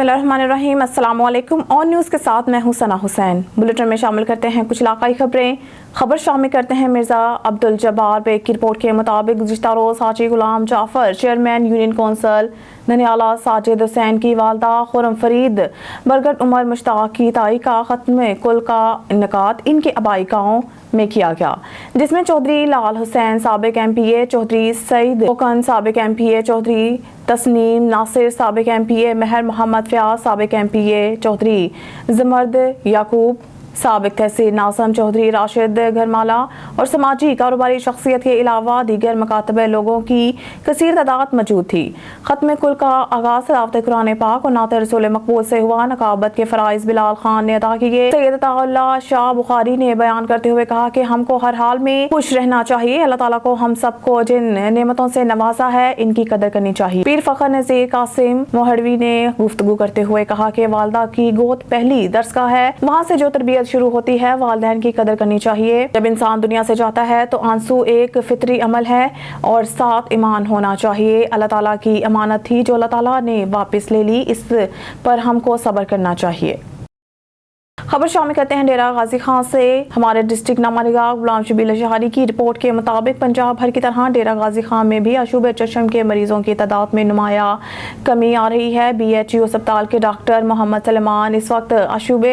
बिस्मिल्लाहिर्रहमानिर्रहीम। अस्सलाम वालेकुम। ऑन न्यूज़ के साथ मैं हूं सना हुसैन। बुलेटिन में शामिल करते हैं कुछ इलाकाई खबरें। खबर शामिल करते हैं मिर्ज़ा अब्दुल जब्बार बेग की रिपोर्ट के मुताबिक गुज़िश्ता रोज़ Haji Ghulam Jafar chairman union council Dhaniala Sajid Hussain की वालदा खुरम फरीद बरगद उमर मुश्ताक की ताई का ख़त्म कुल का इनकाद इनके आबाई गाँव में किया गया, जिसमें चौधरी लाल हुसैन साबिक MPA, चौधरी सईद कोकन साबिक MPA, चौधरी तस्नीम नासिर साबिक MPA, महर मोहम्मद फयाज साबिक MPA, चौधरी जमर्द याकूब साबिक तहसील नाज़म, चौधरी राशिद घरमाला और समाजी कारोबारी शख्सियत के अलावा दीगर मकातबे लोगों की कसीर तादाद मौजूद थी। ख़त्म कुल का आगाज़ तिलावत कुरान पाक और नात रसूल मकबूल से हुआ। नकाबत के फ़राइज़ बिलाल खान ने अदा किए। सैयद अताउल्लाह शाह बुखारी ने बयान करते हुए कहा कि हमको हर हाल में खुश रहना चाहिए। अल्लाह ताला को हम सबको जिन नेमतों से नवाजा है इनकी कदर करनी चाहिए। पीर फ़खर नज़ीर कासिम मोहड़वी ने गुफ्तगू करते हुए कहा कि वालदा की गोद पहली दरसगाह है, वहाँ से जो तरबियत शुरू होती है वालिदैन की कदर करनी चाहिए। जब इंसान दुनिया से जाता है तो आंसू एक फितरी अमल है और साथ ईमान होना चाहिए। अल्लाह ताला की अमानत थी जो अल्लाह ताला ने वापस ले ली, इस पर हमको सब्र करना चाहिए। खबर शामिल करते हैं डेरा गाजी खान से। हमारे डिस्ट्रिक्ट नुमाइंदा गुलाम शबीर लशहारी की रिपोर्ट के मुताबिक पंजाब भर की तरह डेरा गाजी खान में भी अशूब चशम के मरीजों की तादाद में नुमाया कमी आ रही है। BHU अस्पताल के डॉक्टर मोहम्मद सलमान इस वक्त अशूब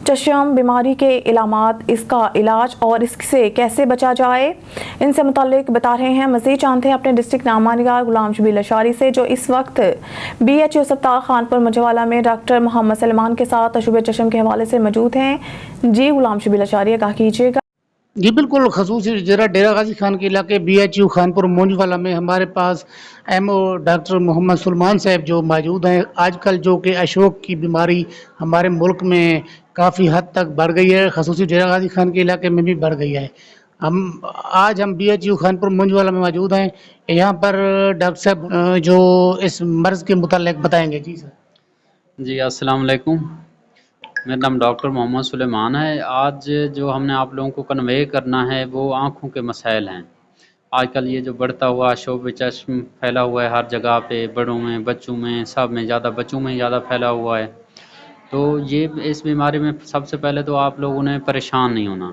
चशम बीमारी के इलामात, इसका इलाज और इससे कैसे बचा जाए इनसे मुताल्लिक बता रहे हैं। मज़ीद जानते हैं अपने डिस्ट्रिक्ट नुमाइंदा गुलाम शबीर लशहारी से, जो इस वक्त BHU अस्पताल खानपुर मुजवाला में डॉक्टर मोहम्मद सलमान के साथ अशूब चशम के हवाले से मौजूद हैं। जी गुलाम शबीर लशहारी कहा कीजिएगा। जी बिल्कुल, खसूसी जरा डेरा गाजी खान के इलाके BHU खानपुर मोंजवाला में हमारे पास MO डॉक्टर मोहम्मद सलमान साहब जो मौजूद हैं। आजकल जो कि अशोक की बीमारी हमारे मुल्क में काफ़ी हद तक बढ़ गई है, खसूसी डेरा गाजी खान के इलाके में भी बढ़ गई है। आज हम BHU खानपुर मोंजवाला में मौजूद हैं। यहाँ पर डॉक्टर साहब जो इस मर्ज़ के मुताल्लिक बताएंगे। जी सर। जी अस्सलाम वालेकुम, मेरा नाम डॉक्टर मोहम्मद सुलेमान है। आज जो हमने आप लोगों को कन्वे करना है वो आँखों के मसाइल हैं। आजकल ये जो बढ़ता हुआ शोब चश्म फैला हुआ है हर जगह पे, बड़ों में, बच्चों में, सब में ज़्यादा, बच्चों में ज़्यादा फैला हुआ है। तो ये इस बीमारी में सबसे पहले तो आप लोगों ने परेशान नहीं होना,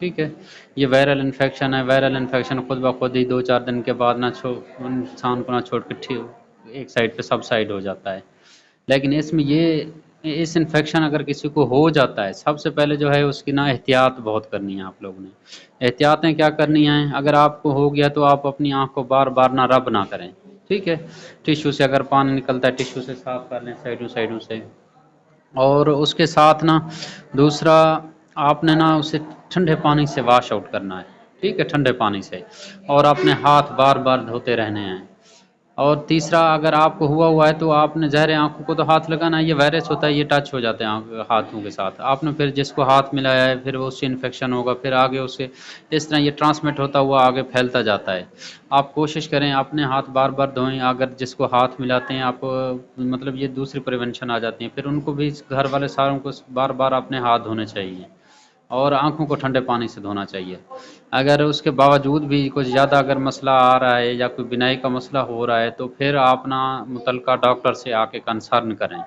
ठीक है। ये वायरल इन्फेक्शन है। वायरल इन्फेक्शन खुद ब खुद ही 2-4 दिन के बाद इंसान को ना छोड़ के ठीक एक साइड पे सब साइड हो जाता है। लेकिन इसमें इस इन्फेक्शन अगर किसी को हो जाता है, सबसे पहले जो है उसकी ना एहतियात बहुत करनी है। आप लोगों ने एहतियातें क्या करनी हैं? अगर आपको हो गया तो आप अपनी आँख को बार बार ना रब ना करें, ठीक है। टिश्यू से अगर पानी निकलता है टिश्यू से साफ़ कर लें साइडों से। और उसके साथ ना दूसरा, आपने ना उसे ठंडे पानी से वॉश आउट करना है, ठीक है, ठंडे पानी से। और अपने हाथ बार बार धोते रहने हैं। और तीसरा, अगर आपको हुआ है तो आपने ज़हरे आँखों को तो हाथ लगाना है। ये वायरस होता है, ये टच हो जाते हैं हाथों के साथ। आपने फिर जिसको हाथ मिलाया है फिर वो उससे इन्फेक्शन होगा, फिर आगे उससे इस तरह ये ट्रांसमिट होता हुआ आगे फैलता जाता है। आप कोशिश करें अपने हाथ बार बार धोएं। अगर जिसको हाथ मिलाते हैं आप, मतलब ये दूसरी प्रिवेंशन आ जाती है। फिर उनको भी, घर वाले सारों को बार बार अपने हाथ धोने चाहिए और आँखों को ठंडे पानी से धोना चाहिए। अगर उसके बावजूद भी कुछ ज़्यादा अगर मसला आ रहा है या कोई बिनाई का मसला हो रहा है तो फिर आप ना मुतल्लिका डॉक्टर से आके कंसर्न करें,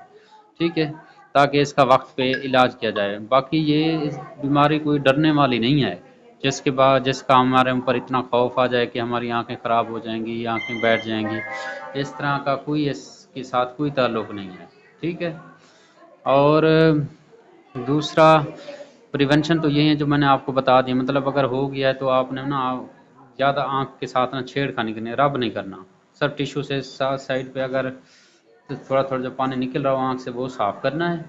ठीक है, ताकि इसका वक्त पे इलाज किया जाए। बाकी ये इस बीमारी कोई डरने वाली नहीं है जिसका हमारे ऊपर इतना खौफ आ जाए कि हमारी आँखें ख़राब हो जाएंगी, आँखें बैठ जाएंगी। इस तरह का कोई इसके साथ कोई ताल्लुक़ नहीं है, ठीक है। और दूसरा प्रिवेंशन तो यही है जो मैंने आपको बता दिया। मतलब अगर हो गया है तो आपने ना ज़्यादा आँख के साथ ना छेड़खानी करनी, रब नहीं करना। सब टिश्यू से साइड पे अगर थोड़ा थोड़ा जो पानी निकल रहा हो आँख से वो साफ़ करना है।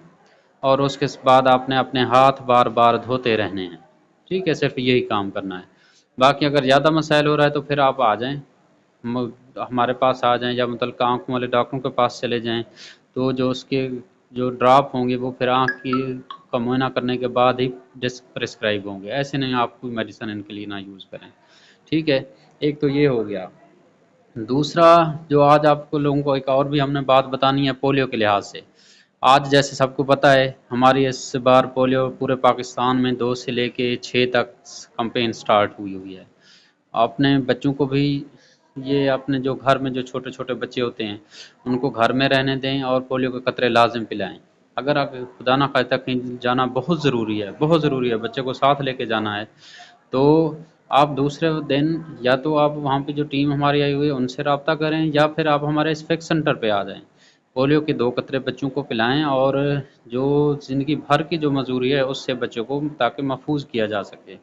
और उसके बाद आपने अपने हाथ बार बार धोते रहने हैं, ठीक है। सिर्फ यही काम करना है। बाकी अगर ज़्यादा मसाइल हो रहा है तो फिर आप आ जाएँ, हमारे पास आ जाएँ या मुतल्लिका आँखों वाले डॉक्टरों के पास चले जाएँ। तो जो उसके जो ड्रॉप होंगे वो फिर आँख की का मुआयना करने के बाद ही प्रिस्क्राइब होंगे। ऐसे नहीं आप कोई मेडिसिन इनके लिए ना यूज़ करें, ठीक है। एक तो ये हो गया। दूसरा, जो आज आपको लोगों को एक और भी हमने बात बतानी है पोलियो के लिहाज से। आज जैसे सबको पता है हमारी इस बार पोलियो पूरे पाकिस्तान में 2 से लेके 6 तक कैंपेन स्टार्ट हुई है। अपने बच्चों को भी یہ اپنے جو گھر میں جو چھوٹے چھوٹے بچے ہوتے ہیں ان کو گھر میں رہنے دیں اور پولیو کے قطرے لازم پلائیں. اگر آپ خدا نہ خواستہ کہیں جانا بہت ضروری ہے بچے کو ساتھ لے کے جانا ہے تو آپ دوسرے دن یا تو آپ وہاں پہ جو ٹیم ہماری آئی ہوئی ہے ان سے رابطہ کریں یا پھر آپ ہمارے اس فیکس سینٹر پہ آ جائیں. پولیو کے 2 قطرے بچوں کو پلائیں اور جو زندگی بھر کی جو مزوری ہے اس سے بچوں کو تاکہ محفوظ کیا جا سکے.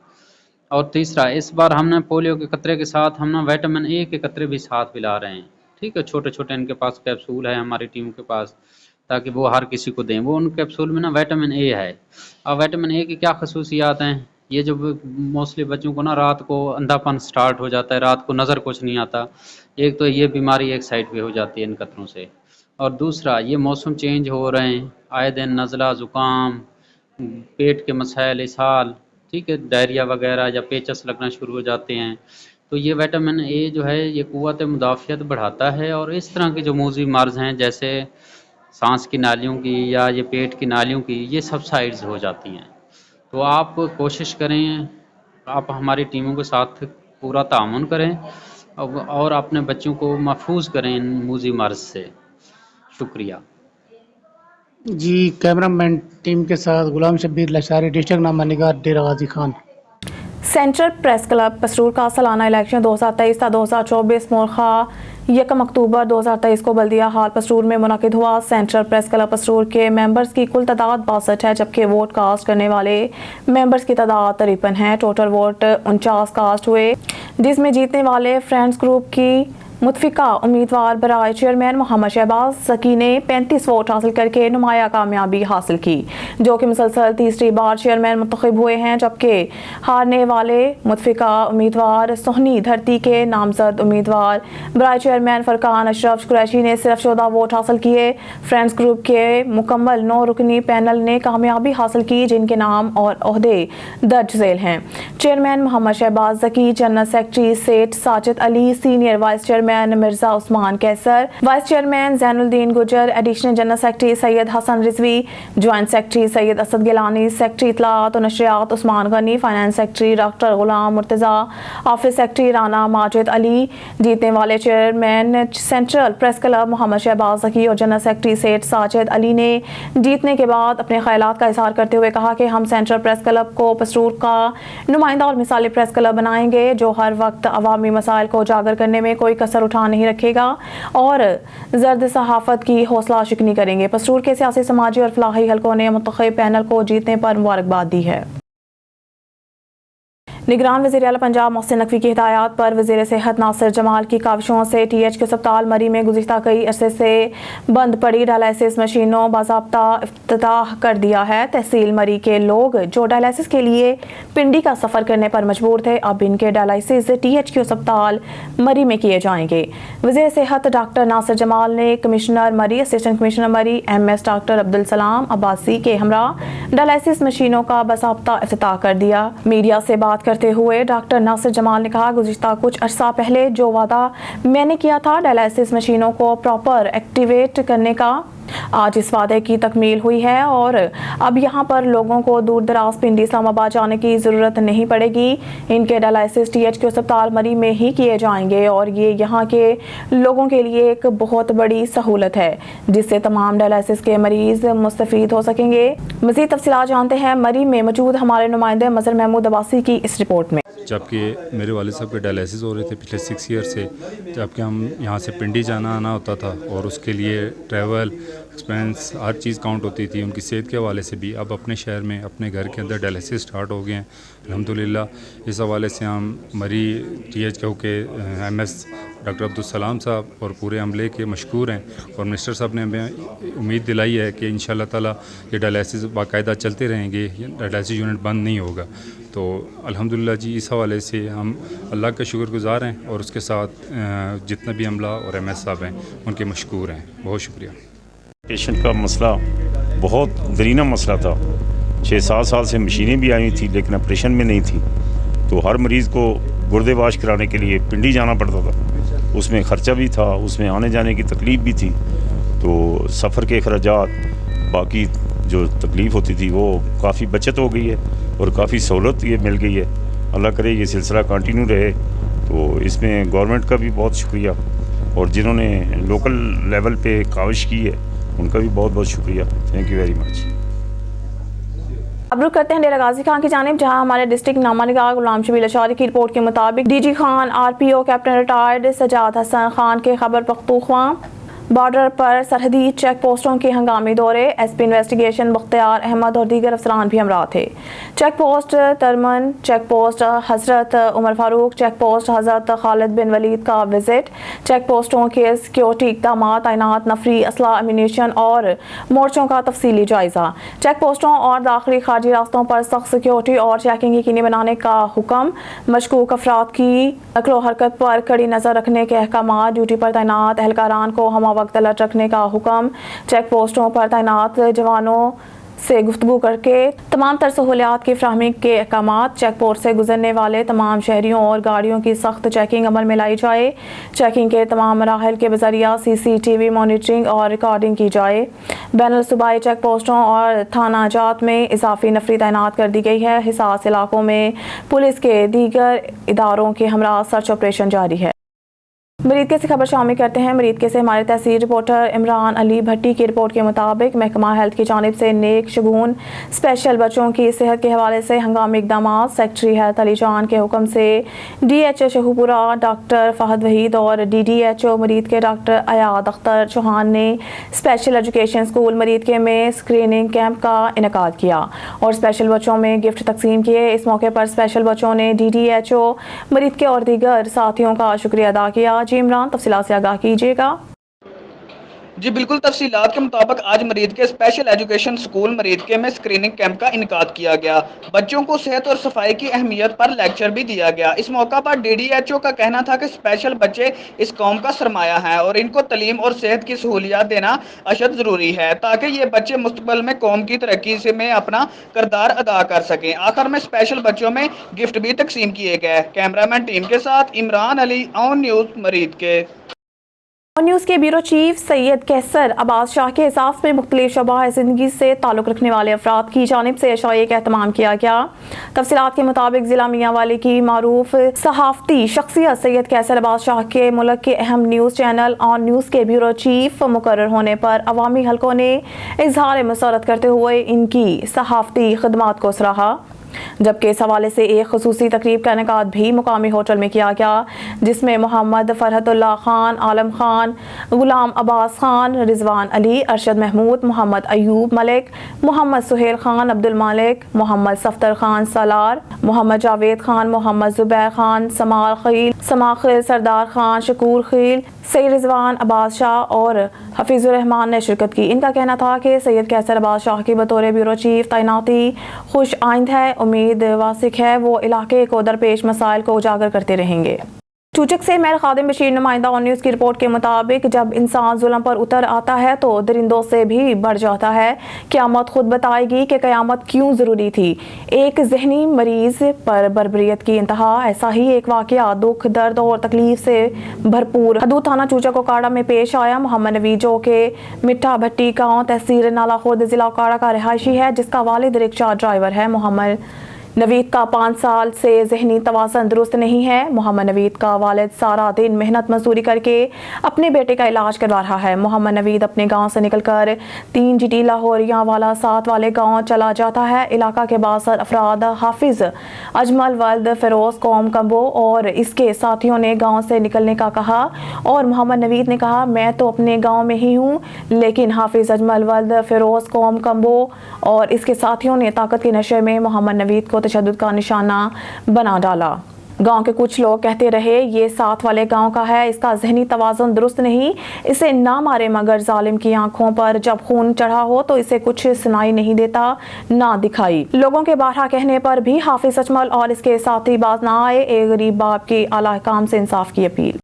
اور تیسرا اس بار ہم نے پولیو کے قطرے کے ساتھ ہم نے وٹامن اے کے قطرے بھی ساتھ پلا رہے ہیں. ٹھیک ہے, چھوٹے چھوٹے ان کے پاس کیپسول ہے ہماری ٹیم کے پاس تاکہ وہ ہر کسی کو دیں. وہ ان کیپسول میں نا وٹامن اے ہے. اب وٹامن اے کی کیا خصوصیات ہیں؟ یہ جب موسٹلی بچوں کو نا رات کو اندھا پن سٹارٹ ہو جاتا ہے, رات کو نظر کچھ نہیں آتا, ایک تو یہ بیماری ایک سائڈ پہ ہو جاتی ہے ان قطروں سے, اور دوسرا یہ موسم چینج ہو رہے ہیں, آئے دن نزلہ زکام, پیٹ کے مسائل, اسہال, ٹھیک ہے, ڈائریا وغیرہ یا پیچس لگنا شروع ہو جاتے ہیں. تو یہ وٹامن اے جو ہے یہ قوت مدافعت بڑھاتا ہے اور اس طرح کے جو موذی مرض ہیں جیسے سانس کی نالیوں کی یا یہ پیٹ کی نالیوں کی یہ سبسائڈز ہو جاتی ہیں. تو آپ کوشش کریں, آپ ہماری ٹیموں کے ساتھ پورا تعاون کریں اور اپنے بچوں کو محفوظ کریں ان موذی مرض سے. شکریہ. جی, کیمرہ مین ٹیم کے ساتھ غلام شبیر لشاری, ڈسٹرکٹ نامہ نگار Dera Ghazi Khan. Central press club Pasrur کا سالانہ الیکشن 2023 تا 2024 مورخہ 1 اکتوبر 2023 کو بلدیہ ہال پسرور میں منعقد ہوا. سینٹرل پریس کلب پسرور کے ممبرز کی کل تعداد 62 ہے جبکہ ووٹ کاسٹ کرنے والے ممبرز کی تعداد 53 ہے. ٹوٹل ووٹ 49 کاسٹ ہوئے جس میں جیتنے والے فرینڈز گروپ کی متفقہ امیدوار برائے چیئرمین محمد شہباز ذکی نے 35 ووٹ حاصل کر کے نمایاں کامیابی حاصل کی, جو کہ مسلسل تیسری بار چیئرمین منتخب ہوئے ہیں, جبکہ ہارنے والے متفقہ امیدوار سہنی دھرتی کے نامزد امیدوار برائے چیئرمین فرقان اشرف قریشی نے صرف 14 ووٹ حاصل کیے. فرینڈز گروپ کے مکمل 9 رکنی پینل نے کامیابی حاصل کی جن کے نام اور عہدے درج ذیل ہیں. چیئرمین محمد شہباز ذکی, جنرل سیکرٹری سیٹ ساجد علی, سینئر وائس چیئرمین مرزا عثمان کیسر, وائس چیئرمین زین الدین گجر, ایڈیشنل جنرل سیکرٹری سید حسن رضوی, جوائنٹ سیکرٹری سید اسد گیلانی, سیکرٹری اطلاعات و نشریات عثمان غنی, finance secretary doctor Ghulam Murtaza, office secretary Rana Majid علی. جیتنے والے چیئرمین سینٹرل پریس کلب محمد شہباز ذکی اور جنرل سیکرٹری سیٹ ساجد علی نے جیتنے کے بعد اپنے خیالات کا اظہار کرتے ہوئے کہا کہ ہم سینٹرل پریس کلب کو پسرور کا نمائندہ اور مثالی پریس کلب بنائیں گے جو ہر وقت عوامی مسائل کو اجاگر کرنے میں کوئی کسر اٹھا نہیں رکھے گا اور زرد صحافت کی حوصلہ شکنی کریں گے. پسرور کے سیاسی, سماجی اور فلاحی حلقوں نے منتخب پینل کو جیتنے پر مبارکباد دی ہے. نگران وزیر اعلیٰ پنجاب محسن نقوی کی ہدایات پر وزیر صحت ناصر جمال کی کاوشوں سے ٹی ایچ کیو اسپتال مری میں گزشتہ کئی عرصے سے بند پڑی ڈائلائسس مشینوں باضابطہ افتتاح کر دیا ہے. تحصیل مری کے لوگ جو ڈائلائسس کے لیے پنڈی کا سفر کرنے پر مجبور تھے اب ان کے ڈائلائسس ٹی ایچ کیو اسپتال مری میں کیے جائیں گے. وزیر صحت ڈاکٹر ناصر جمال نے کمشنر مری, اسسٹنٹ کمشنر مری M S doctor Abdul Salam Abbasi کے ہمراہ ڈائلائسس مشینوں کا باضابطہ افتتاح کر دیا. میڈیا سے بات کرتے ہوئے ڈاکٹر ناصر جمال نے کہا گزشتہ کچھ عرصہ پہلے جو وعدہ میں نے کیا تھا ڈائلائسس مشینوں کو پراپر ایکٹیویٹ کرنے کا, آج اس وعدے کی تکمیل ہوئی ہے اور اب یہاں پر لوگوں کو دور دراز پنڈی اسلام آباد جانے کی ضرورت نہیں پڑے گی. ان کے ڈائلائسس ٹی ایچ کیو اسپتال مری میں ہی کیے جائیں گے اور یہ یہاں کے لوگوں کے لیے ایک بہت بڑی سہولت ہے جس سے تمام ڈائلائسس کے مریض مستفید ہو سکیں گے. مزید تفصیلات جانتے ہیں مری میں موجود ہمارے نمائندے مظہر محمود عباسی کی اس رپورٹ میں. جبکہ میرے والد صاحب کے ڈائلائسس ہو رہے تھے پچھلے 6 ایئر سے, جبکہ ہم یہاں سے پنڈی جانا آنا ہوتا تھا اور اس کے لیے ٹریول ایکسپینس ہر چیز کاؤنٹ ہوتی تھی. ان کی صحت کے حوالے سے بھی اب اپنے شہر میں اپنے گھر کے اندر ڈائلائسس اسٹارٹ ہو گئے ہیں الحمدللہ. اس حوالے سے ہم مری ٹی ایچ کیو کے ایم ایس ڈاکٹر عبدالسلام صاحب اور پورے عملے کے مشکور ہیں اور منسٹر صاحب نے ہمیں امید دلائی ہے کہ انشاءاللہ تعالیٰ یہ ڈائلائسس باقاعدہ چلتے رہیں گے, ڈائلائسس یونٹ بند نہیں ہوگا. تو الحمدللہ جی اس حوالے سے ہم اللہ کا شکر گزار ہیں اور اس کے ساتھ جتنا بھی عملہ اور ایم ایس صاحب ہیں ان کے مشکور ہیں. بہت شکریہ. پیشنٹ کا مسئلہ بہت درینہ مسئلہ تھا. 6-7 سال سے مشینیں بھی آئی تھیں لیکن آپریشن میں نہیں تھی, تو ہر مریض کو گردے واش کرانے کے لیے پنڈی جانا پڑتا تھا. اس میں خرچہ بھی تھا, اس میں آنے جانے کی تکلیف بھی تھی. تو سفر کے اخراجات باقی جو تکلیف ہوتی تھی وہ کافی بچت ہو گئی ہے اور کافی سہولت یہ مل گئی ہے. اللہ کرے یہ سلسلہ کنٹینیو رہے تو اس میں گورنمنٹ کا بھی بہت شکریہ اور جنہوں نے لوکل لیول پہ کاوش کی ہے ان کا بھی بہت بہت شکریہ. Thank you very much. اب رخ کرتے ہیں ڈیرہ غازی خان کی جانب، جہاں ہمارے ڈسٹرکٹ نامہ نگار غلام شبیل اشاری کی رپورٹ کے مطابق D G Khan RPO captain retired Sajjad Hassan Khan کے خیبر پختونخوا بارڈر پر سرحدی چیک پوسٹوں کے ہنگامی دورے، SP انویسٹیگیشن بختیار احمد اور دیگر افسران بھی ہمراہ تھے. چیک پوسٹ ترمن، چیک پوسٹ حضرت عمر فاروق، چیک پوسٹ حضرت خالد بن ولید کا وزٹ، چیک پوسٹوں کے سیکیورٹی اقدامات، تعینات نفری اسلحہ امینیشن اور مورچوں کا تفصیلی جائزہ، چیک پوسٹوں اور داخلی خارجی راستوں پر سخت سیکیورٹی اور چیکنگ یقینی بنانے کا حکم، مشکوک افراد کی نقل و حرکت پر کڑی نظر رکھنے کے احکامات، ڈیوٹی پر تعینات اہلکاران کو ہمہ وقت الرٹ رکھنے کا حکم، چیک پوسٹوں پر تعینات جوانوں سے گفتگو کر کے تمام تر سہولیات کی فراہمی کے احکامات، چیک پوسٹ سے گزرنے والے تمام شہریوں اور گاڑیوں کی سخت چیکنگ عمل میں لائی جائے، چیکنگ کے تمام مراحل کے بذریعہ CCTV مانیٹرنگ اور ریکارڈنگ کی جائے. بین الصوبائی چیک پوسٹوں اور تھانہ جات میں اضافی نفری تعینات کر دی گئی ہے. حساس علاقوں میں پولیس کے دیگر اداروں کے ہمراہ سرچ آپریشن جاری ہے. مریدکے سے خبر شامل کرتے ہیں. مریدکے سے ہمارے تحصیل رپورٹر عمران علی بھٹی کی رپورٹ کے مطابق محکمہ ہیلتھ کی جانب سے نیک شگون اسپیشل بچوں کی صحت کے حوالے سے ہنگامی اقدامات. سیکٹری ہیلتھ علی جان کے حکم سے DHO شہوپورہ ڈاکٹر فہد وحید اور DDHO مرید کے ڈاکٹر ایاد اختر چوہان نے اسپیشل ایجوکیشن اسکول مریدکے میں اسکریننگ کیمپ کا انعقاد کیا اور اسپیشل بچوں میں گفٹ تقسیم کیے. اس موقع پر اسپیشل بچوں نے DDHO مریدکے اور دیگر ساتھیوں کا شکریہ ادا کیا. عمران تفصیلات سے آگاہ کیجیے گا. جی بالکل، تفصیلات کے مطابق آج مریدکے اسپیشل ایجوکیشن سکول مریدکے میں اسکریننگ کیمپ کا انعقاد کیا گیا. بچوں کو صحت اور صفائی کی اہمیت پر لیکچر بھی دیا گیا. اس موقع پر DDHO کا کہنا تھا کہ اسپیشل بچے اس قوم کا سرمایہ ہیں اور ان کو تعلیم اور صحت کی سہولیات دینا اشد ضروری ہے تاکہ یہ بچے مستقبل میں قوم کی ترقی میں اپنا کردار ادا کر سکیں. آخر میں اسپیشل بچوں میں گفٹ بھی تقسیم کیے گئے. کیمرہ مین ٹیم کے ساتھ عمران علی، آن نیوز مریدکے. نیوز کے بیورو چیف سید کیسر عباس شاہ کے احساس میں مختلف شعبہ زندگی سے تعلق رکھنے والے افراد کی جانب سے عشائیے کا اہتمام کیا گیا. تفصیلات کے مطابق ضلع میاں والی کی معروف صحافتی شخصیت سید کیسر عباس شاہ کے ملک کے اہم نیوز چینل آن نیوز کے بیورو چیف مقرر ہونے پر عوامی حلقوں نے اظہار مسرت کرتے ہوئے ان کی صحافتی خدمات کو سراہا. جبکہ اس حوالے سے ایک خصوصی تقریب کا انعقاد بھی مقامی ہوٹل میں کیا گیا جس میں محمد فرحت اللہ خان، عالم خان، غلام عباس خان، رضوان علی، ارشد محمود، محمد ایوب ملک، محمد سہیل خان، عبد المالک، محمد صفدر خان سالار، محمد جاوید خان، محمد زبیر خان، سمار خیل، سماخل سردار خان، شکور خیل، سید رضوان عباس شاہ اور حفیظ الرحمان نے شرکت کی. ان کا کہنا تھا کہ سید کیسر عباس شاہ کی بطور بیورو چیف تعیناتی خوش آئند ہے. امید واسق ہے وہ علاقے کو درپیش مسائل کو اجاگر کرتے رہیں گے. چوچک سے میر خادم بشیر نمائندہ آن نیوز کی رپورٹ کے مطابق جب انسان ظلم پر اتر آتا ہے تو درندوں سے بھی بڑھ جاتا ہے. قیامت خود بتائے گی کہ قیامت کیوں ضروری تھی. ایک ذہنی مریض پر بربریت کی انتہا. ایسا ہی ایک واقعہ دکھ، درد اور تکلیف سے بھرپور حدود تھانہ چوچک اوکاڑا میں پیش آیا. محمد نوید جو کہ مٹھا بھٹی گاؤں تحصیل نالا خورد ضلع اوکاڑا کا رہائشی ہے جس کا والد رکشہ ڈرائیور ہے. محمد نوید کا 5 سال سے ذہنی توازن درست نہیں ہے. محمد نوید کا والد سارا دن محنت مزدوری کر کے اپنے بیٹے کا علاج کروا رہا ہے. محمد نوید اپنے گاؤں سے نکل کر 3 GT لاہوریاں والا 7 والے گاؤں چلا جاتا ہے. علاقہ کے بااثر افراد حافظ اجمل ولد فیروز قوم کمبو اور اس کے ساتھیوں نے گاؤں سے نکلنے کا کہا اور محمد نوید نے کہا میں تو اپنے گاؤں میں ہی ہوں. لیکن حافظ اجمل ولد فیروز قوم کمبو اور اس کے ساتھیوں نے طاقت کے نشے میں محمد نوید کو تشدد کا نشانہ بنا ڈالا. گاؤں کے کچھ لوگ کہتے رہے یہ 7 والے گاؤں کا ہے، اس کا ذہنی توازن درست نہیں، اسے نہ مارے مگر ظالم کی آنکھوں پر جب خون چڑھا ہو تو اسے کچھ سنائی نہیں دیتا نہ دکھائی. لوگوں کے بارہا کہنے پر بھی حافظ اجمل اور اس کے ساتھی باز نہ آئے. ایک غریب باپ کی اعلی حکام سے انصاف کی اپیل.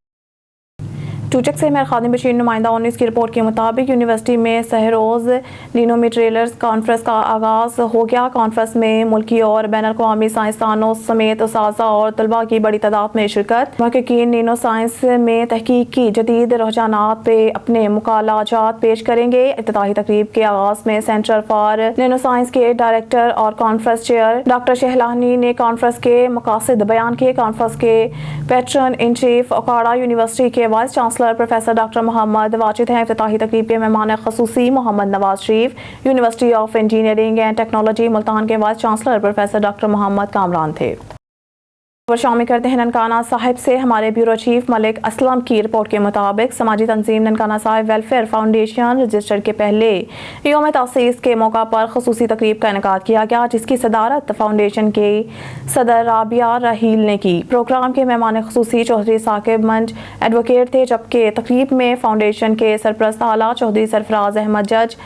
टूचक से मेरे खादिम बशीर नुमाइंदा 19 की रिपोर्ट के मुताबिक यूनिवर्सिटी में सहरोज़ नीनोमीट्रेलर्स कॉन्फ्रेंस का आगाज़ हो गया। कॉन्फ्रेंस में मुल्की और बैन अल-अक़वामी साइंसदानों समेत उस्ताज़ा और तलबा की बड़ी तादाद में शिरकत। महक़क़ीन नीनो साइंस में तहकीक की जदीद रुझानात पे अपने मुकालाजात पेश करेंगे। इफ्तिताही तकरीब के आगाज़ में सेंटर फॉर नीनो साइंस के डायरेक्टर और कॉन्फ्रेंस चेयर डॉक्टर शहलानी ने कॉन्फ्रेंस के मकासद बयान किए। कॉन्फ्रेंस के patron in chief Okara university के vice chancellor professor doctor Muhammad Wajid हैं। इफ्तिताही तकरीब के मेहमान खसूसी Muhammad Nawaz Sharif, university of engineering and technology Multan के vice chancellor professor doctor Muhammad Kamran थे। शामिल करते हैं ननकाना साहिब से हमारे ब्यूरो चीफ मलिक असलम की रिपोर्ट के मुताबिक समाजी तंजीम Nankana Sahib welfare foundation register के पहले योम तासीस के मौका पर खसूसी तकरीब का इनेकाद किया गया, जिसकी सदारत फाउंडेशन के सदर राबिया रहील ने की। प्रोग्राम के मेहमान खसूसी चौधरी साकिब मंज एडवोकेट थे, जबकि तकरीब में फाउंडेशन के सरपरस्त आला चौधरी सरफराज अहमद जज,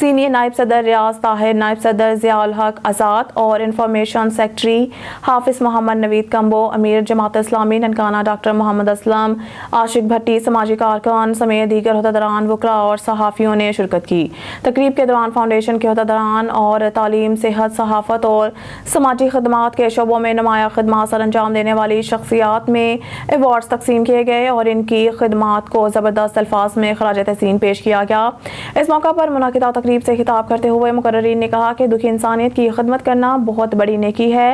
सीनियर नायब सदर रियाज ताहिर, नायब सदर ज़ियाउल हक आज़ाद और इंफॉर्मेशन सेक्रेटरी हाफिज मोहम्मद नवीद कंबो, अमीर जमात इस्लामी ननकाना डॉक्टर मोहम्मद असलम, आशिक भट्टी, समाजी कारकुन समेत दीगर अहदेदारान, वकरा और सहाफ़ियों ने शिरकत की। तकरीब के दौरान फाउंडेशन के अहदेदारान और तालीम, सेहत, सहाफ़त और समाजी खदमात के शोबों में नुमाया खदमात सर अंजाम देने वाली शख्सियात में अवार्ड्स तकसीम किए गए और इनकी खदमात को ज़बरदस्त अल्फाज में खराज तहसीन पेश किया गया। इस मौका पर मुनाकिदा तकरीब से खिताब करते हुए मुकर्ररीन ने कहा कि दुखी इंसानियत की खिदमत करना बहुत बड़ी नेकी है।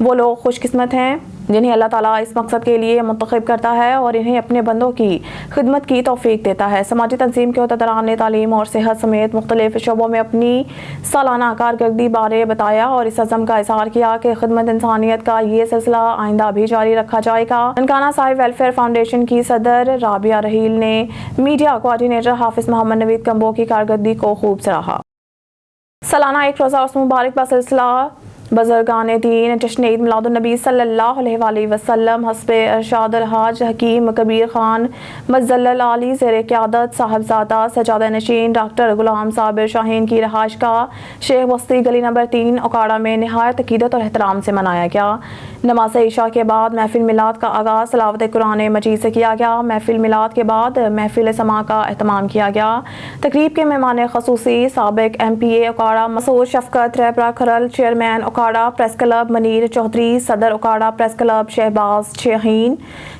वो लोग खुशकिस्मत हैं जिन्हें अल्लाह ताला इस मकसद के लिए मुंतखब करता है और इन्हें अपने बंदों की खिदमत की तौफीक देता है। समाजी तंजीम के अहदेदारान ने तालीम और सेहत समेत मुख्तलिफ शोबों में अपनी सालाना कारकर्दगी बारे बताया और इस अज़म का इज़हार किया कि खिदमत इंसानियत का ये सिलसिला आइंदा भी जारी रखा जाएगा। ननकाना साहिब वेलफेयर फाउंडेशन की सदर राबिया रहील ने मीडिया कोऑर्डिनेटर हाफिज मोहम्मद नवीद कंबो की कारकर्दगी को खूब सराहा। सालाना एक रोज़ा उर्स मुबारक का सिलसिला बुज़ुर्गान दीन जश्न ईद मिलादुन्नबी सल्लल्लाहु अलैहि वसल्लम हस्बे इरशाद हाज हकीम कबीर खान मज़्ज़ल आली ज़ेर क़यादत साहबजादा सजादा नशीन डॉक्टर गुलाम साबिर शाहीन की रहाइश का शेख बस्ती गली नंबर 3 ओकाड़ा में नहायत अक़ीदत और एहतराम से मनाया गया। नमाज इशा के बाद महफिल मिलाद का आगाज़ तिलावत कुरान मजीद से किया गया। महफिल मिलाद के बाद महफिल समा का एहतमाम किया गया। तकरीब के मेहमान खसूसी साबिक MPA ओकाड़ा मसूद शफकत रहबरा Kharal, chairman Okara press club Munir Chaudhry, सदर Okara press club Shahbaz Shaheen,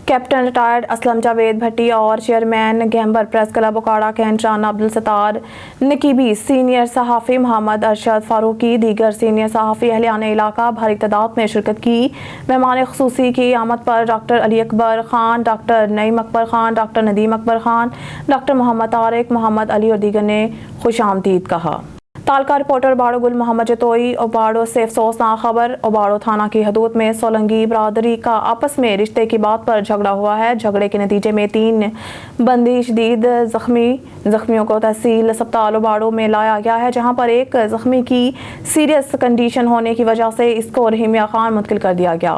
captain retired Aslam Javed Bhatti और chairman Gambar press club Okara cantt Rana Abdul Sattar Naqeebi, senior सहाफ़ी मोहम्मद अरशद फारूकी, दीगर सीनियर सहाफ़ी अहलियाने इलाका भारी तादाद में शिरकत की। मेहमान खसूसी की आमद पर doctor Ali Akbar Khan, doctor Naeem Akbar Khan, doctor Nadeem Akbar Khan, doctor Mohammad Tariq, Mohammad Ali और दीगर ने खुशामदीद कहा। तालका रिपोर्टर बाड़ो गुल मोहम्मद जतोई ओबाड़ो से अफसोसनाक खबर। ओबाड़ो थाना की हदूद में सोलंगी बरादरी का आपस में रिश्ते की बात पर झगड़ा हुआ है। झगड़े के नतीजे में 3 बंदी शदीद जख्मियों को तहसील अस्पताल ओबाड़ो में लाया गया है, जहां पर एक जख्मी की सीरियस कंडीशन होने की वजह से इसको रहीमिया खान मुंतकिल कर दिया गया।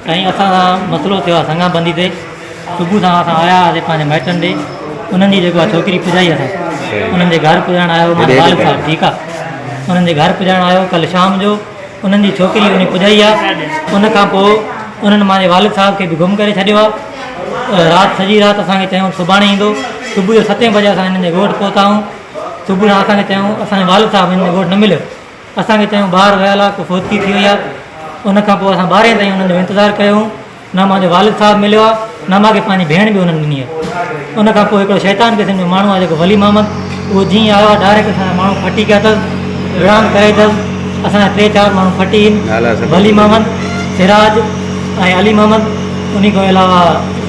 कहीं असां मसलो थियो संगा बंदी ते सुबह सां असां आया हुआसीं पंहिंजे माइटनि ॾे, उन्हनि जी जेको छोकिरी पुॼाई असां उन्हनि जे घर पुॼाइण आयो मां वालिद साहब, ठीकु आहे, उन्हनि जे घर पुॼाइण आयो कल्ह शाम जो, उन्हनि जी छोकिरी उन पुॼाई आहे। उन खां पोइ उन्हनि मुंहिंजे वालिद साहब खे बि गुम करे छॾियो आहे। राति सॼी राति असांखे चयूं सुभाणे ईंदो। सुबुह जो 7 बजे असां हिननि जे ॻोठु पहुता आहियूं। सुबुह जो असांखे चयूं असांजे वालिद साहब हिन जे ॻोठु न मिलियो। असांखे चयूं ॿाहिरि वियल आहे, को फोतकी थी वई आहे। उन खां पोइ असां 12 ताईं उन्हनि जो इंतज़ारु कयूं, न मुंहिंजो वालिद साहब मिलियो आहे, न मूंखे पंहिंजी भेण बि उन्हनि ॾिनी आहे। उन खां पोइ हिकिड़ो शैतान क़िस्म जो माण्हू आहे जेको वली मोहम्मद, उहो जीअं आयो आहे डायरेक्ट असांजा माण्हू फटी कया अथसि, विराम करे अथसि। असांजा 3-4 माण्हू फटी आहिनि, वली मोहम्मद, सिराज ऐं अली मोहम्मद, उन खां अलावा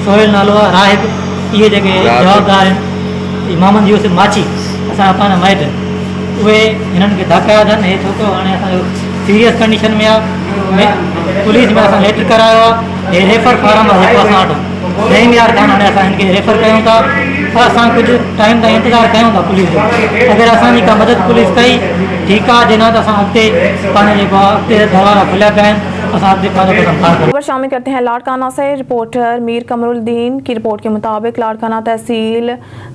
सोहेल नालो आहे, राहिब, इहे जेके जवाबदार आहिनि। मोहम्मद यूसुफ माची असांजा पंहिंजा माइट, उहे हिननि खे धकाया अथनि। हे छोकिरो हाणे असांजो सीरियस कंडीशन में आहे। पुलिस में असां लेटर करायो आहे। हे रेफर फार्म आहे जेको असां वटि 10 यार खां हाणे असां हिनखे रेफर कयूं था। असां कुझु टाइम ताईं इंतज़ारु कयूं था पुलिस जो। अगरि असांजी का मदद पुलिस कई ठीकु आहे, जे न त असां अॻिते पंहिंजो जेको आहे अॻिते दरवाज़ा खुलिया पिया आहिनि। असां पंहिंजो कदम पार खबर शामिल करते हैं लाड़काना से। रिपोर्टर मीर कमरुद्दीन की रिपोर्ट के मुताबिक लाड़काना तहसील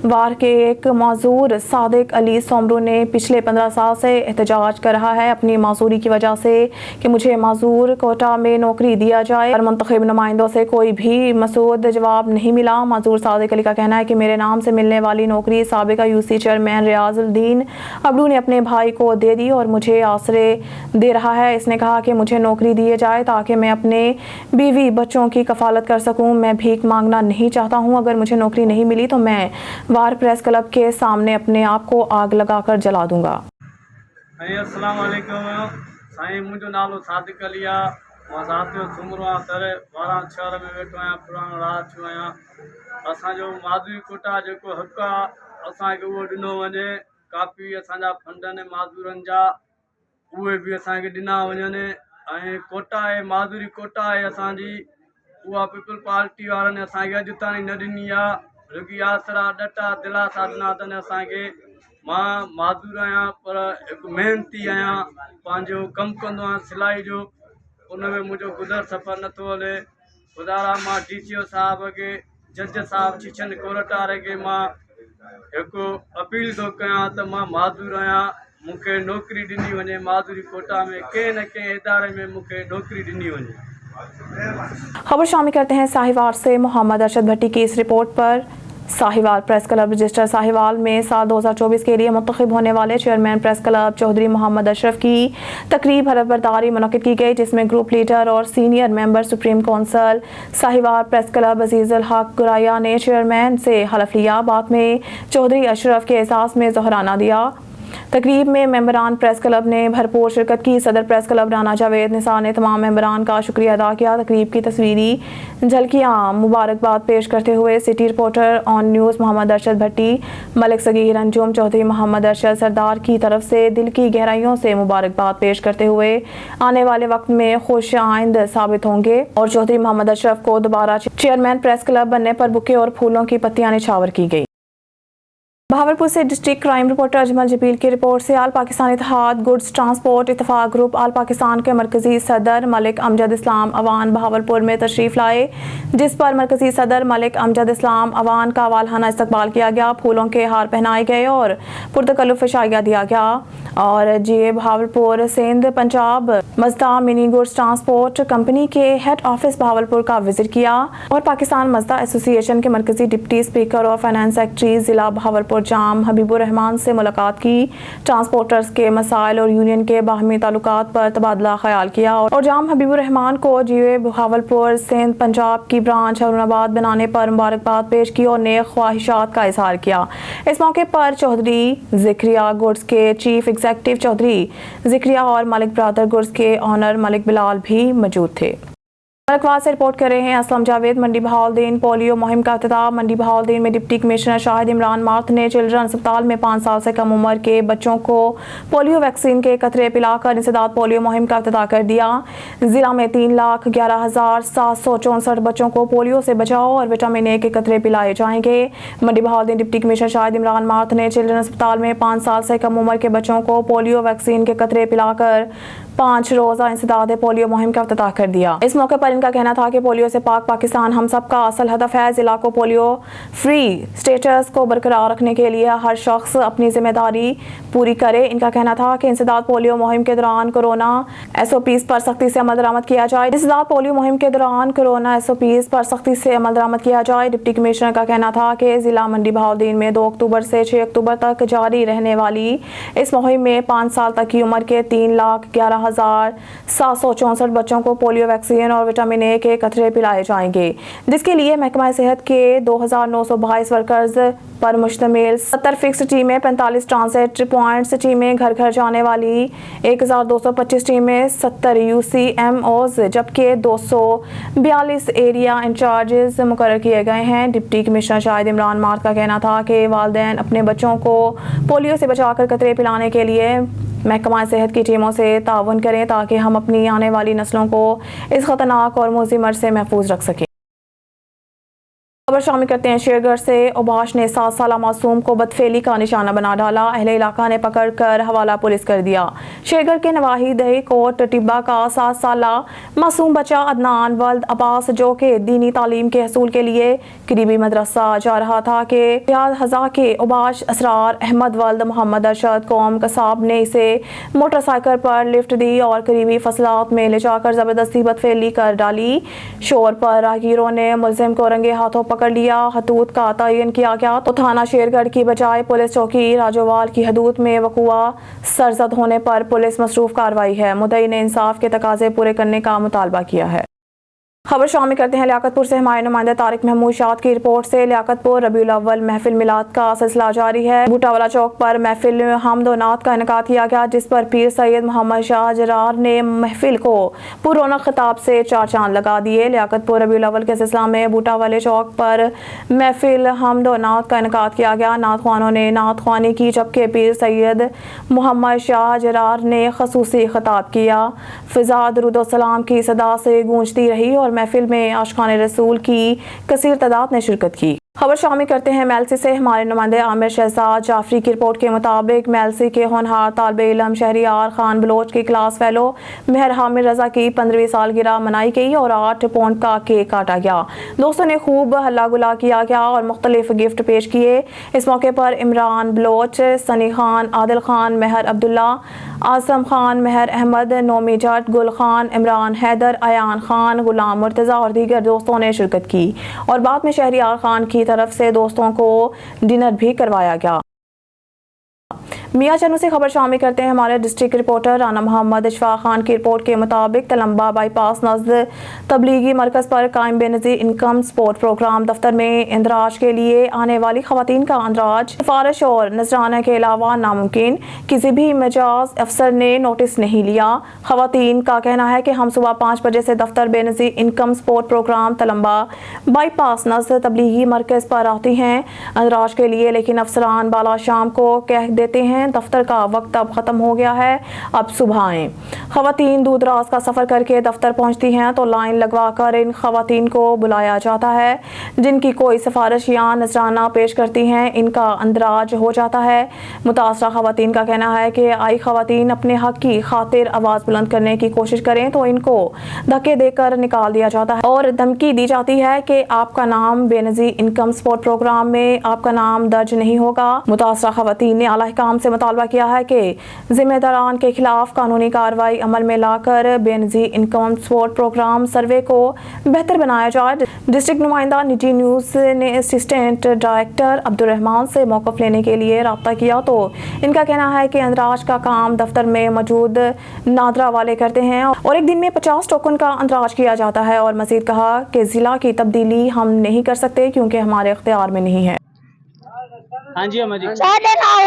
वार के एक माजूर सादिक अली सोमरू ने पिछले 15 साल से एहतजाज कर रहा है अपनी माजूरी की वजह से कि मुझे माजूर कोटा में नौकरी दिया जाए, और मुंतखब नुमाइंदों से कोई भी मसूद जवाब नहीं मिला। माजूर सादिक अली का कहना है कि मेरे नाम से मिलने वाली नौकरी साबिका यूसी चेयरमैन रियाजुद्दीन अबलू ने अपने भाई को दे दी और मुझे आसरे दे रहा है। इसने कहा कि मुझे नौकरी दी जाए ताकि मैं अपने बीवी बच्चों की कफालत कर सकूं। मैं भीख मांगना नहीं चाहता हूं। अगर मुझे नौकरी नहीं मिली तो मैं वार प्रेस क्लब के सामने अपने आप को आग लगाकर जला दूंगा। अस्सलाम वालेकुम साईं, मुंहिंजो नालो सादिक अली आहे। मां साथियो सुमरो आहे तर 12 शहर में वेठो आहियां, पुराणो राह थियो आहियां। असांजो माज़ूरी कोटा जेको हक़ आहे असांखे उहो ॾिनो वञे। काफ़ी असांजा फंड आहिनि माज़ूरनि जा, उहे बि असांखे ॾिना वञनि। ऐं कोटा आहे माज़ूरी कोटा आहे असांजी, उहा पीपल पार्टी वारनि असांखे अॼु ताईं न ॾिनी आहे। रुगी आसरा ॾटा दिलासा ॾिना अथनि असांखे। मां माज़ूर आहियां पर हिकु महिनती आहियां, पंहिंजो कमु कंदो आहियां सिलाई जो, उन में मुंहिंजो गुज़र सफ़र नथो हले। ख़ुदा मां DCO साहब खे, जज साहब शिशन कोर्ट वारे खे मां हिकु अपील थो कयां त मां माज़ूर आहियां, मूंखे नौकरी ॾिनी वञे। माज़ूरी कोटा में कंहिं न कंहिं इदारे में मूंखे नौकरी ॾिनी वञे। खबर शामिल करते हैं साहिवाल से। मोहम्मद अरशद भट्टी की इस रिपोर्ट पर। Sahiwal press club register Sahiwal में साल 2024 के लिए मुंतखब होने वाले chairman press club Chaudhry Mohammad Ashraf की तकरीब हलफबरदारी मुनक्किद की गई, जिसमें ग्रुप लीडर और senior member supreme council Sahiwal press club Azizul Haq Guraya ने चेयरमैन से हलफ लिया। बाद में चौधरी अशरफ के एहसास में जोहराना दिया। तकरीब में मेंबरान प्रेस क्लब ने भरपूर शिरकत की। सदर प्रेस क्लब राना जावेद निसार ने तमाम मेंबरान का शुक्रिया अदा किया। तकरीब की तस्वीरी झलकियां मुबारकबाद पेश करते हुए city reporter on news Muhammad Arshad Bhatti, Malik Saghir Anjum, Chaudhry Muhammad Arshad Sardar की तरफ से दिल की गहराइयों से मुबारकबाद पेश करते हुए आने वाले वक्त में खुश आइंद साबित होंगे और चौधरी मोहम्मद अशरफ को दोबारा चेयरमैन प्रेस क्लब बनने पर बुके और फूलों की पत्तियां निछावर की गई। बहावलपुर से district crime reporter Ajmal Zabeel की रिपोर्ट से। आल पाकिस्तान इत्तेहाद गुड्स ट्रांसपोर्ट इत्तेफाक ग्रुप आल पाकिस्तान के मरकजी सदर मलिक अमजद इस्लाम अवान बहावलपुर में तशरीफ़ लाए, जिस पर मरकजी सदर मलिक अमजद इस्लाम अवान का वालहाना इस्तकबाल किया गया। फूलों के हार पहनाए गए और पुरतकल्लुफ़ इशाइया दिया गया। और जे Bahawalpur Sindh Punjab Mazda mini goods transport company के हेड ऑफिस बहावलपुर का विजिट किया और पाकिस्तान मज़दा एसोसिएशन के मरकजी डिप्टी स्पीकर और फाइनेंस सेक्रेटरी ज़िला बहावलपुर जाम हबीबुर रहमान से मुलाकात की। ट्रांसपोर्टर्स के मसाइल और यूनियन के बाहमी ताल्लुकात पर तबादला ख्याल किया और जाम हबीबुर रहमान को जीए बहावलपुर सिंध पंजाब की ब्रांच हरुणाबाद बनाने पर मुबारकबाद पेश की और नेक ख्वाहिशात का इजहार किया। इस मौके पर चौधरी ज़िक्रिया गुड्स के चीफ एग्जीक्यूटिव चौधरी ज़िक्रिया और मलिक ब्रदर गुड्स के ऑनर मलिक बिलाल भी मौजूद थे। मलकवाल से रिपोर्ट कर रहे हैं असलम जावेद। मंडी बहावलदीन पोलियो मुहिम का इख्तिताम। मंडी बहावलदीन में डिप्टी कमिश्नर शाहिद इमरान मार्थ ने चिल्ड्रन अस्पताल में 5 साल से कम उम्र के बच्चों को पोलियो वैक्सीन के कतरे पिलाकर इंसदाद पोलियो मुहिम का इख्तिताम कर दिया। जिला में 3,11,764 बच्चों को पोलियो से बचाव और विटामिन ए के कतरे पिलाए जाएंगे। मंडी बहावलदीन डिप्टी कमिश्नर शाहिद इमरान मार्थ ने चिल्ड्रन अस्पताल में 5 साल से कम उम्र के बच्चों को पोलियो वैक्सीन के कतरे पिलाकर 5 रोज़ा इंसदाद पोलियो मुहिम का इफ्तिताह कर दिया। इस मौके पर इनका कहना था कि पोलियो से पाक पाकिस्तान हम सब का असल हदफ है। जिला को पोलियो फ्री स्टेटस को बरकरार रखने के लिए हर शख्स अपनी जिम्मेदारी पूरी करे। इनका कहना था कि इंसदाद पोलियो मुहिम के दौरान कोरोना SOPs पर सख्ती से अमल दरामद किया जाए। इंसदाद पोलियो मुहिम के दौरान कोरोना SOPs पर सख्ती से अमल दरामद किया जाए। डिप्टी कमिश्नर का कहना था कि जिला मंडी बहावलदीन में 2 अक्टूबर से 6 अक्टूबर तक जारी रहने वाली इस मुहिम में 5 साल तक की उम्र के 3,11,764 बच्चों को पोलियो वैक्सीन और विटामिन ए के कतरे पिलाए जाएंगे, जिसके लिए महकमा सेहत के 2,922 वर्कर्स पर मुश्तमिल 70 फिक्स टीमें, 45 ट्रांसिट पॉइंट्स टीमें, घर घर जाने वाली 1,225 टीमें, 70 UCMOs जबकि 242 एरिया इंचार्जेस मुकर्रर किए गए हैं। Deputy commissioner Shahid Imran math का कहना था कि वालिदैन अपने बच्चों को पोलियो से बचाकर कतरे पिलाने के लिए महकमा सेहत की टीमों से ताउन करें ताकि हम अपनी आने वाली नस्लों को इस खतरनाक और मुज़ी मर्ज़ से महफूज रख सकें। खबर शामिल करते हैं शेरगढ़ से। ओबाश ने 7 साला मासूम को बदफेली का निशाना बना डाला। अहले इलाका ने पकड़ कर हवाला पुलिस कर दिया। शेरगढ़ के नवाही दही कोट टिब्बा का 7 साला मासूम बच्चा अदनान वल्द अब्बास जो के दीनी तालीम के हसूल के लिए करीबी मदरसा जा रहा था कि हज़ा के ओबाश असरार अहमद वल्द मोहम्मद अरशद कौम कसाब ने इसे मोटरसाइकिल पर लिफ्ट दी और करीबी फसलात में ले जाकर ज़बरदस्ती बदफेली कर डाली। शोर पर राहगीरों ने मुलजिम को रंगे हाथों पकड़ लिया। हदूद का तयन किया गया तो थाना शेरगढ़ की बजाय पुलिस चौकी राजोवाल की हदूद में वक़ुआ सरजद होने पर पुलिस मसरूफ़ कार्रवाई है। मुद्दई ने इंसाफ के तकाजे पूरे करने का मुतालबा किया है। खबर शामिल करते हैं लियाकतपुर से। हमारे नुमाइंदा तारिक महमूद शाद की रिपोर्ट से। लियाकतपुर रबीउल अव्वल महफिल मिलाद का सिलसिला जारी है। बूटावाला चौक पर महफिल हमद व नात का इनकाद किया गया, जिस पर पीर सैयद मोहम्मद शाह जरार ने महफिल को पुरौनक खिताब से 4 चांद लगा दिए। लियाकतपुर रबीउल अव्वल के सिलसिला में बूटावाले चौक पर महफिल हमद व नात का इनकाद किया गया। नात ख्वानों ने नात ख्वानी की, जबकि पीर सैयद मोहम्मद शाह जरार ने खसूसी खिताब किया। फिजा दुरूद व सलाम की सदा से गूंजती रही और महफिल में आशिकाने रसूल की कसीर तादाद ने शिरकत की। खबर शामिल करते हैं मेलसी से। हमारे नुमाइंदे आमिर शहजाद जाफरी की रिपोर्ट के मुताबिक मेलसी के होनहार तालिबे इल्म शहरियार खान बलोच की क्लास फेलो मेहर हामिद रजा की 15वीं सालगिरह मनाई गई और 8 पाउंड का केक काटा गया। दोस्तों ने खूब हल्ला गुला किया गया और मुख्तलिफ गिफ्ट पेश किए। इस मौके पर इमरान बलोच, सनी खान, आदिल खान, मेहर अब्दुल्ला, आजम खान, मेहर अहमद, नोमी जट, गुल खान, इमरान हैदर, अयान खान, गुलाम मुर्तज़ा और दीगर दोस्तों ने शिरकत की और बाद में शहरियार खान की तरफ से दोस्तों को डिनर भी करवाया गया। मियाँ चन्नू से खबर शामिल करते हैं हमारे डिस्ट्रिक्ट रिपोर्टर राना मोहम्मद इशफाक खान की रिपोर्ट के मुताबिक तलम्बा बाईपास नज़द तबलीगी मरकज़ पर कायम बेनज़ीर इनकम सपोर्ट प्रोग्राम दफ्तर में इंदराज के लिए आने वाली खवातीन का इंदराज सिफारिश और नजराना के अलावा नामुमकिन। किसी भी मजाज अफसर ने नोटिस नहीं लिया। खवातीन का कहना है कि हम सुबह 5 बजे से दफ्तर Benazir income support programme Tulamba bypass नज़द तबलीगी मरकज़ पर आती हैं इंदराज के लिए, लेकिन अफसरान बाला शाम को कह देते हैं दफ्तर का वक्त अब खत्म हो गया है, अब सुबह आएं। खवातीन दूर दराज का सफर करके दफ्तर पहुंचती हैं तो लाइन लगवा कर इन खवातीन को बुलाया जाता है। जिनकी कोई सिफारिश या नजराना पेश करती हैं, इनका अंदराज हो जाता है। मुतासरा खवातीन का कहना है कि आई खवातीन अपने हक की खातिर आवाज़ बुलंद करने की कोशिश करें तो इनको धक्के देकर निकाल दिया जाता है और धमकी दी जाती है कि आपका नाम बेनज़ीर इनकम सपोर्ट प्रोग्राम में आपका नाम दर्ज नहीं होगा। मुतासरा खवातीन ने आला हुकाम से मुतालबा किया है कि जिम्मेदारान के खिलाफ कानूनी कार्रवाई अमल में लाकर बेनज़ीर इनकम सपोर्ट प्रोग्राम सर्वे को बेहतर बनाया जाए। डिस्ट्रिक्ट नुमाइंदा निजी न्यूज़ ने असिस्टेंट डायरेक्टर अब्दुर्रहमान से मौक़िफ़ लेने के लिए रब्ता किया तो इनका कहना है कि अंदराज का काम दफ्तर में मौजूद नादरा वाले करते हैं और एक दिन में 50 टोकन का अंदराज किया जाता है और मज़ीद कहा कि ज़िला की तब्दीली हम नहीं कर सकते क्योंकि हमारे इख्तियार में नहीं है। हाँ जी अम्मा जी साढ़े नाल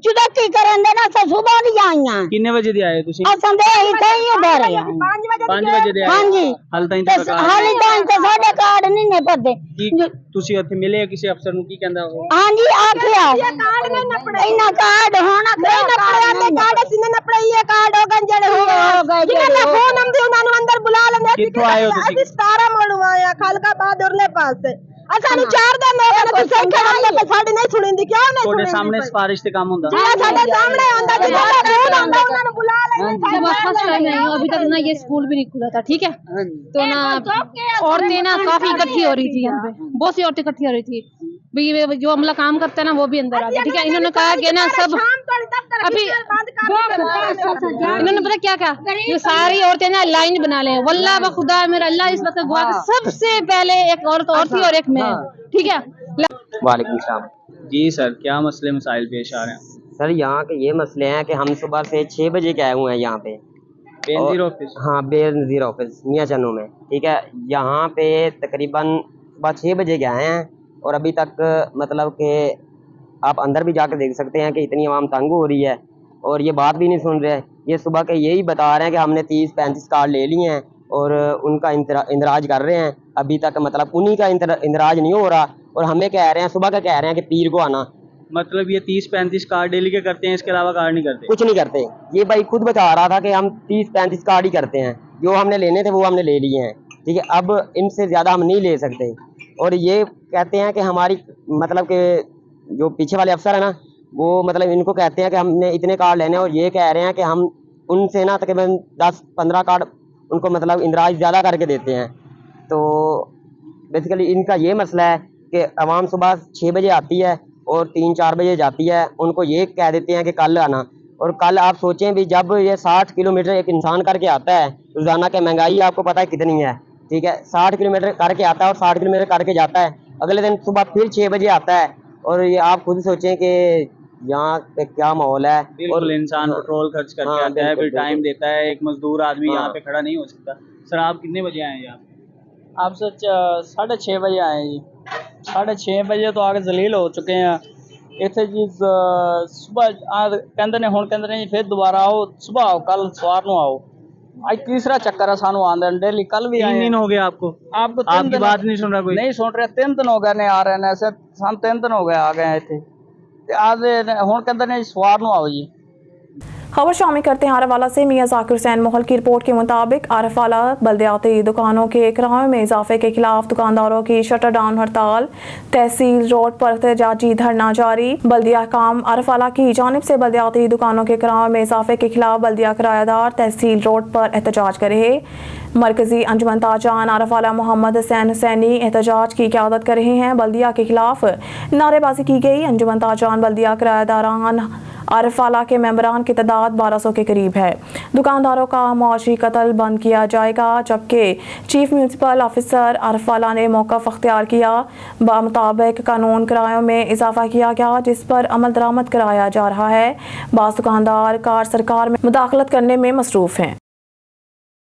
जुदती करन दे ना सुबह नहीं आईयां। किन्ने बजे दे आए तुसी? असां दे ही कई उधर 5 बजे दे आए। हां जी हाल ताईं ते हाली ताईं ते साडे कार्ड नहीं ने पते। तुसी उत्थे मिले किसी अफसर नु की कहंदा हो? हां जी आखिया कार्ड नहीं नपड़े इना कार्ड होना नपड़े ते कार्ड सिने नपड़े ये कार्ड हो गन जड़े हो गए जिन्ने फोन हम दे उना नु अंदर बुला लेंदे। कित्थों आए हो तुसी? 17 मोड़ आया खालका बहादुरले पास से। असानु 4 दिन हो गए तुसे कहंदे पे साडी नहीं सुनिंदी क्यों नहीं ਤੁਹਾਡੇ ਸਾਹਮਣੇ ਸਿਫਾਰਿਸ਼ ਤੇ ਕੰਮ ਹੁੰਦਾ? जी साडे सामने होंदा जी फोन आंदा उना नु बुला लेंदे। जब आप फर्स्ट टाइम आई हो अभी तक ना ये स्कूल भी नहीं खुला था, ठीक है? तो ना औरतें ना काफी इकट्ठी हो रही थी, यहाँ पे बहुत सी औरतें इकट्ठी हो रही थी। जो अमला काम करता है ना वो भी अंदर आ गया, ठीक है? इन्होंने कहा कि ना सब अभी इन्होंने पता क्या कहा, ये सारी औरतें ना लाइन बना ले। वल्लाह व खुदा मेरा अल्लाह इस वक्त गवाह सबसे पहले एक औरत और थी और एक मैं, ठीक है? वालेकुम सलाम। जी सर, क्या मसले मसाइल पेश आ रहे हैं? सर यहाँ के ये मसले हैं कि हम सुबह से 6 बजे के आए हुए हैं यहाँ पे बेनज़ीर ऑफिस। हाँ बेनज़ीर ऑफिस मियाँ चन्नू में, ठीक है? यहाँ पे तकरीबन सुबह 6 बजे के आए हैं और अभी तक मतलब कि आप अंदर भी जाकर देख सकते हैं कि इतनी आवाम तंग हो रही है और ये बात भी नहीं सुन रहे। ये सुबह के यही बता रहे हैं कि हमने 30-35 कार्ड ले लिए हैं और उनका इंदराज कर रहे हैं। अभी तक मतलब उन्हीं का इंदराज नहीं हो रहा और हमें कह रहे हैं सुबह का कह रहे हैं कि पीर को आना। मतलब ये 30-35 कार्ड डेली के करते हैं, इसके अलावा कार्ड नहीं करते? कुछ नहीं करते। ये भाई खुद बता रहा था कि हम 30-35 कार्ड ही करते हैं, जो हमने लेने थे वो हमने ले लिए हैं, ठीक है? अब इनसे ज़्यादा हम नहीं ले सकते। और ये कहते हैं कि हमारी मतलब कि जो पीछे वाले अफसर है ना, वो मतलब इनको कहते हैं कि हमने इतने कार्ड लेने हैं, और ये कह रहे हैं कि हम उनसे ना तकरीबन 10-15 कार्ड उनको मतलब इंदराज ज़्यादा करके देते हैं। तो बेसिकली इनका ये मसला है कि आवाम सुबह 6 बजे आती है और 3-4 बजे जाती है, उनको ये कह देते हैं कि कल आना, और कल आप सोचें भी जब ये 60 किलोमीटर एक इंसान करके आता है रोज़ाना, की महंगाई आपको पता है कितनी है, ठीक है, 60 किलोमीटर करके आता है और 60 किलोमीटर करके जाता है, अगले दिन सुबह फिर 6 बजे आता है, और ये आप खुद सोचें कि यहाँ पे क्या माहौल है। और इंसान पेट्रोल खर्च करके आता है, फिर टाइम देता है, एक मजदूर आदमी यहाँ पे खड़ा नहीं हो सकता। सर आप कितने बजे आए यहाँ? आप सच 6:30 बजे आए जी। 6:30 बजे तो आके जलील हो चुके हैं इतने जी। सुबह कहते ने हुण कहते ने जी फिर दोबारा आओ, सुबह आओ, कल सवार नूं आओ। आज तीसरा चक्कर है सानू आंदे डेली, कल भी 3 दिन हो गए आपको? आपकी बात नहीं सुन रहा कोई? नहीं सुन रहे, 3 दिन हो गए ने आ रहे ने, ऐसे हम 3 दिन हो गए आ गए इतने, आज हुण कहते ने सवार नूं आओ जी। खबर शामिल करते हैं आरफवाला से। मियां जाकिर हुसैन मोहल की रिपोर्ट के मुताबिक आरफवाला बल्दियाती दुकानों के किराए में इजाफे के खिलाफ दुकानदारों की शटर डाउन हड़ताल, तहसील रोड पर एहतजाजी धरना जारी। बल्दिया काम आरफवाला की जानिब से बल्दियाती दुकानों के किराए में इजाफे के खिलाफ बल्दिया किराएदार तहसील रोड पर एहतजाज कर रहे। मरकजी अंजुमन ताजान आरफवाला मोहम्मद हुसैन हुसैनी एहतजाज की क़यादत कर रहे हैं। बल्दिया के खिलाफ नारेबाजी की गई। अंजुमन ताजान बल्दिया किराएदारान आरफवाला के मेंबरान की तादाद 1200 के करीब है। दुकानदारों का मुआशी कत्ल बंद किया जाएगा, जबकि चीफ म्यूनसिपल ऑफिसर आरफवाला ने मौक़िफ़ अख्तियार किया। बामुताबिक कानून किरायों में इजाफा किया गया, जिस पर अमल दरामद कराया जा रहा है। बाज़ दुकानदार कार सरकार में मुदाखलत करने में मसरूफ़ हैं।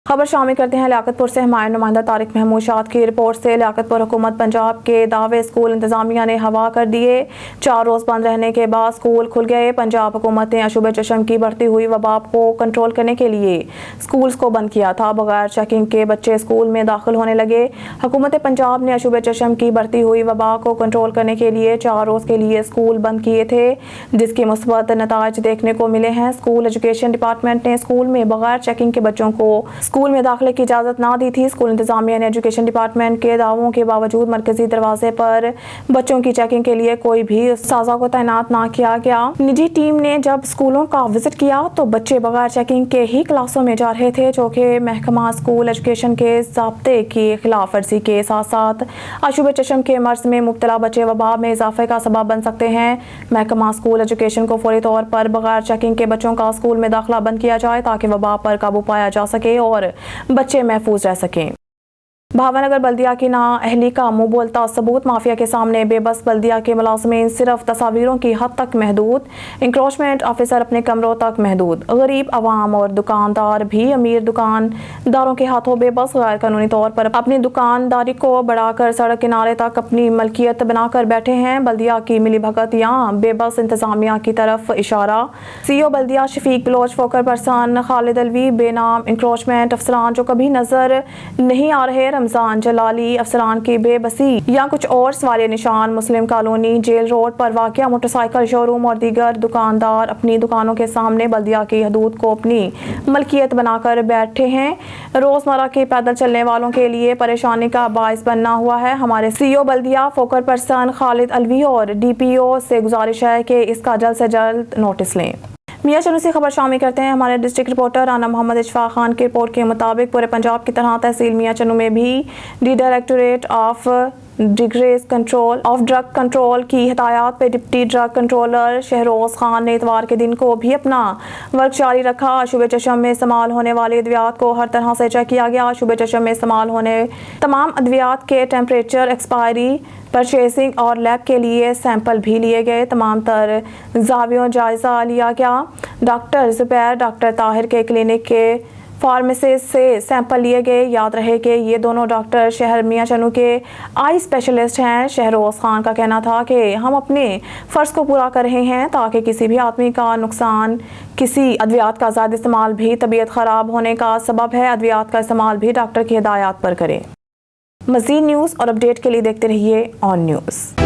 खबर शामिल करते हैं लियाकतपुर से। हमारे नुमाइंदा तारिक महमूद शाद की रिपोर्ट से। लियाकतपुर हुकूमत पंजाब के दावे स्कूल इंतजामिया ने हवा कर दिए। 4 रोज़ बंद रहने के बाद स्कूल खुल गए। पंजाब हुकूमत ने अशुब चशम की बढ़ती हुई वबा को कंट्रोल करने के लिए स्कूल्स को बंद किया था। बगैर चेकिंग के बच्चे स्कूल में दाखिल होने लगे। हुकूमत पंजाब ने अशुब चशम की बढ़ती हुई वबा को कंट्रोल करने के लिए 4 रोज़ के लिए स्कूल बंद किए थे, जिसके मुस्बत नताइज देखने को मिले हैं। स्कूल एजुकेशन डिपार्टमेंट ने स्कूल में बगैर चेकिंग के बच्चों को स्कूल में दाखिले की इजाज़त ना दी थी। स्कूल इंतजामिया ने एजुकेशन डिपार्टमेंट के दावों के बावजूद मरकजी दरवाजे पर बच्चों की चेकिंग के लिए कोई भी उस्ताज़ा को तैनात ना किया गया। निजी टीम ने जब स्कूलों का विजिट किया तो बच्चे बगैर चेकिंग के ही क्लासों में जा रहे थे, जो कि महकमा स्कूल एजुकेशन के ज़ाब्ते की खिलाफ वर्जी के साथ साथ अशुब चशम के मर्ज में मुब्तला बच्चे वबा में इजाफे का सबब बन सकते हैं। महकमा स्कूल एजुकेशन को फौरी तौर पर बगैर चेकिंग के बच्चों का स्कूल में दाखिला बंद किया जाए, ताकि वबा पर काबू पाया जा सके और बच्चे महफूज रह सकें। भावनगर बल्दिया की नाअहली का मुंह बोलता सबूत। माफिया के सामने बेबस बल्दिया के मुलाजमीन सिर्फ तस्वीरों की हद तक महदूद। इंक्रोचमेंट ऑफिसर अपने कमरों तक महदूद। गरीब आवाम और दुकानदार भी अमीर दुकानदारों के हाथों बेबस गैर कानूनी तौर पर अपनी दुकानदारी को बढ़ाकर सड़क किनारे तक अपनी मलकियत बनाकर बैठे हैं। बल्दिया की मिली भगत या बेबस इंतजामिया की तरफ इशारा। सीओ बल्दिया शफीक बलोच, फोकल पर्सन खालिद अलवी, बेनाम इंक्रोचमेंट अफसरान जो कभी नजर नहीं आ रहे, रमजान जलाली, अफसरान की बेबसी या कुछ और सवालिया निशान। मुस्लिम कॉलोनी जेल रोड पर वाक़या मोटरसाइकिल शोरूम और दीगर दुकानदार अपनी दुकानों के सामने बल्दिया की हदूद को अपनी मलकियत बनाकर बैठे हैं। रोजमर्रा के पैदल चलने वालों के लिए परेशानी का बायस बनना हुआ है। हमारे सीओ बल्दिया फोकल पर्सन खालिद अलवी और DPO से गुजारिश है कि इसका जल्द से जल्द नोटिस लें। मियां चन्नू से खबर शामिल करते हैं। हमारे डिस्ट्रिक्ट रिपोर्टर राना मोहम्मद इशफाक खान की रिपोर्ट के मुताबिक पूरे पंजाब की तरह तहसील मियां चन्नू में भी डायरेक्टोरेट ऑफ ड्रग कंट्रोल की हिदायत पे deputy drug controller Shahroz Khan ने इतवार के दिन को भी अपना वर्क जारी रखा। अशुब चशम में इस्तेमाल होने वाले अद्वियात को हर तरह से चेक किया गया। अशुब चशम में इस्तेमाल होने तमाम अद्वियात के टेम्परेचर, एक्सपायरी, परचेसिंग और लैब के लिए सैंपल भी लिए गए। तमाम तर जावियों जायजा लिया गया। डॉक्टर जुबैर, डॉक्टर ताहिर के क्लिनिक के फार्मेसिस्ट से सैंपल लिए गए। याद रहे कि ये दोनों डॉक्टर शहर मियां चन्नू के आई स्पेशलिस्ट हैं। शहरोज खान का कहना था कि हम अपने फ़र्ज़ को पूरा कर रहे हैं ताकि किसी भी आदमी का नुकसान, किसी अद्वियात का ज़्यादा इस्तेमाल भी तबीयत ख़राब होने का सबब है। अद्वियात का इस्तेमाल भी डॉक्टर की हिदायत पर करें। मज़ीद न्यूज़ और अपडेट के लिए देखते रहिए ऑन न्यूज़।